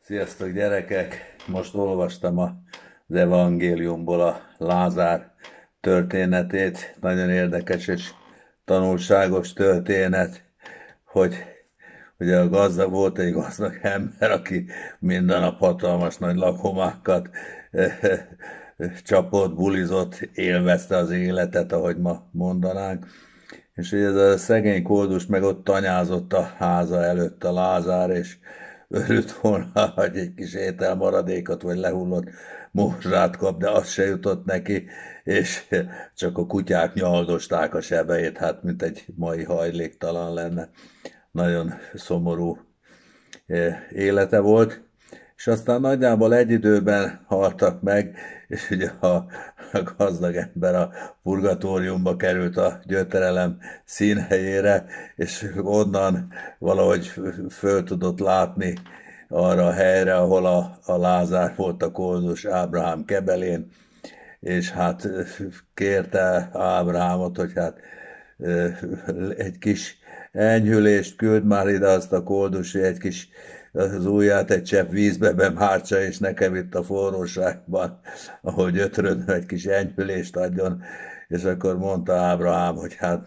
Sziasztok gyerekek! Most olvastam az evangéliumból a Lázár történetét. Nagyon érdekes és tanulságos történet, hogy ugye volt egy gazdag ember, aki minden nap hatalmas nagy lakomákat csapott, bulizott, élvezte az életet, ahogy ma mondanánk. És ugye ez a szegény koldus meg ott tanyázott a háza előtt a Lázár, és örült volna, hogy egy kis ételmaradékot, vagy lehullott morzsát kap, de az se jutott neki, és csak a kutyák nyaldosták a sebeit, hát mint egy mai hajléktalan lenne. Nagyon szomorú élete volt, és aztán nagyjából egy időben haltak meg, és ugye a gazdag ember a purgatóriumba került a gyötrelem színhelyére, és onnan valahogy föl tudott látni arra a helyre, ahol a Lázár volt a koldus Ábrahám kebelén, és hát kérte Ábrahámot, hogy hát egy kis enyhülést küld már ide azt a koldus, egy kis az ujját egy csepp vízbe bemártsa, és nekem itt a forróságban, ahol gyötrődöm, egy kis enyhülést adjon. És akkor mondta Ábrahám, hogy hát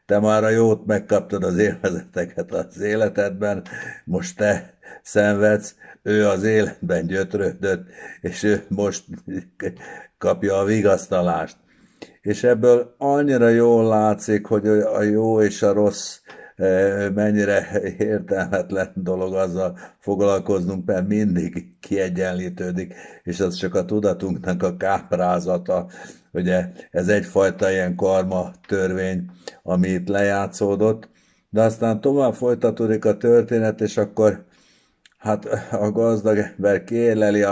te már a jót megkaptad az élvezeteket az életedben, most te szenvedsz, ő az életben gyötrődött, és ő most kapja a vigasztalást. És ebből annyira jól látszik, hogy a jó és a rossz mennyire értelmetlen dolog azzal foglalkoznunk, mert mindig kiegyenlítődik, és az csak a tudatunknak a káprázata. Ugye ez egyfajta ilyen karma törvény, ami itt lejátszódott, de aztán tovább folytatódik a történet, és akkor hát a gazdag ember kérleli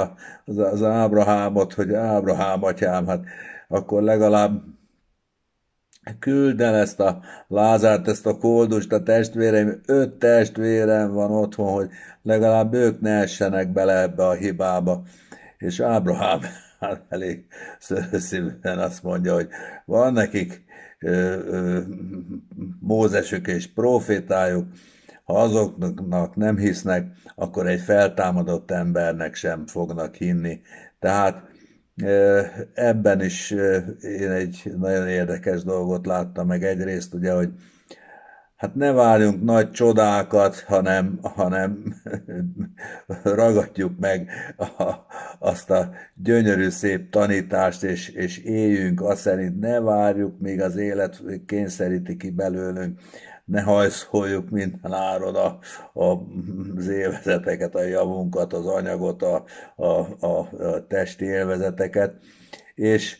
az Ábrahámot, hogy Ábrahám, atyám, hát akkor legalább küld el ezt a Lázárt, ezt a koldust a testvéreim, 5 testvérem van otthon, hogy legalább ők ne essenek bele ebbe a hibába. És Ábrahám hát elég szívűen azt mondja, hogy van nekik Mózesük és profétájuk, ha azoknak nem hisznek, akkor egy feltámadott embernek sem fognak hinni. Tehát ebben is én egy nagyon érdekes dolgot láttam meg. Egyrészt ugye, hogy hát ne várjunk nagy csodákat, hanem ragadjuk meg azt a gyönyörű szép tanítást, és éljünk azt szerint, ne várjuk, míg az élet kényszeríti ki belőlünk, ne hajszoljuk minden áron az élvezeteket, a javunkat, az anyagot, a testi élvezeteket, és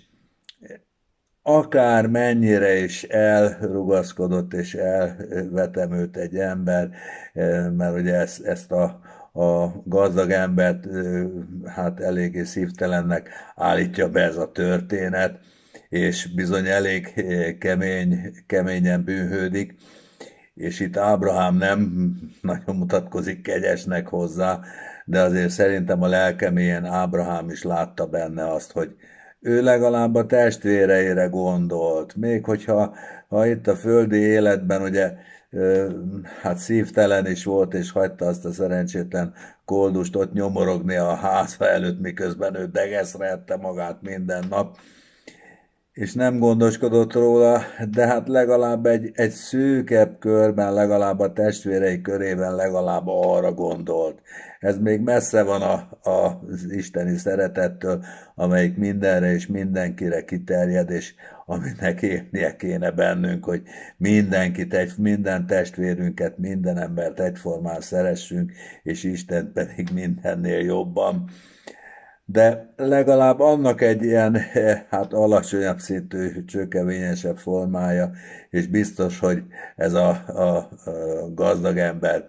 akár mennyire is elrugaszkodott és elvetemült egy ember, mert ugye ezt a gazdag embert hát eléggé szívtelennek állítja be ez a történet, és bizony elég keményen bűnhődik, és itt Ábrahám nem nagyon mutatkozik kegyesnek hozzá, de azért szerintem a lelkemélyen Ábrahám is látta benne azt, hogy ő legalább a testvéreire gondolt, még hogyha itt a földi életben ugye hát szívtelen is volt, és hagyta azt a szerencsétlen koldust ott nyomorogni a háza előtt, miközben ő degeszrelte magát minden nap, és nem gondoskodott róla, de hát legalább egy szűkebb körben, legalább a testvérei körében legalább arra gondolt. Ez még messze van az isteni szeretettől, amelyik mindenre és mindenkire kiterjed, és aminek élnie kéne bennünk, hogy minden testvérünket, minden embert egyformán szeressünk, és Istent pedig mindennél jobban, de legalább annak egy ilyen hát alacsonyabb szintű, csökevényesebb formája, és biztos, hogy ez a gazdag ember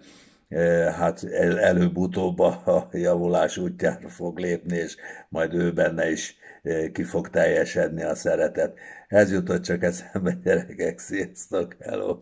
hát előbb-utóbb a javulás útjára fog lépni, és majd ő benne is ki fog teljesedni a szeretet. Ez jutott csak eszembe, gyerekek, sziasztok, hello!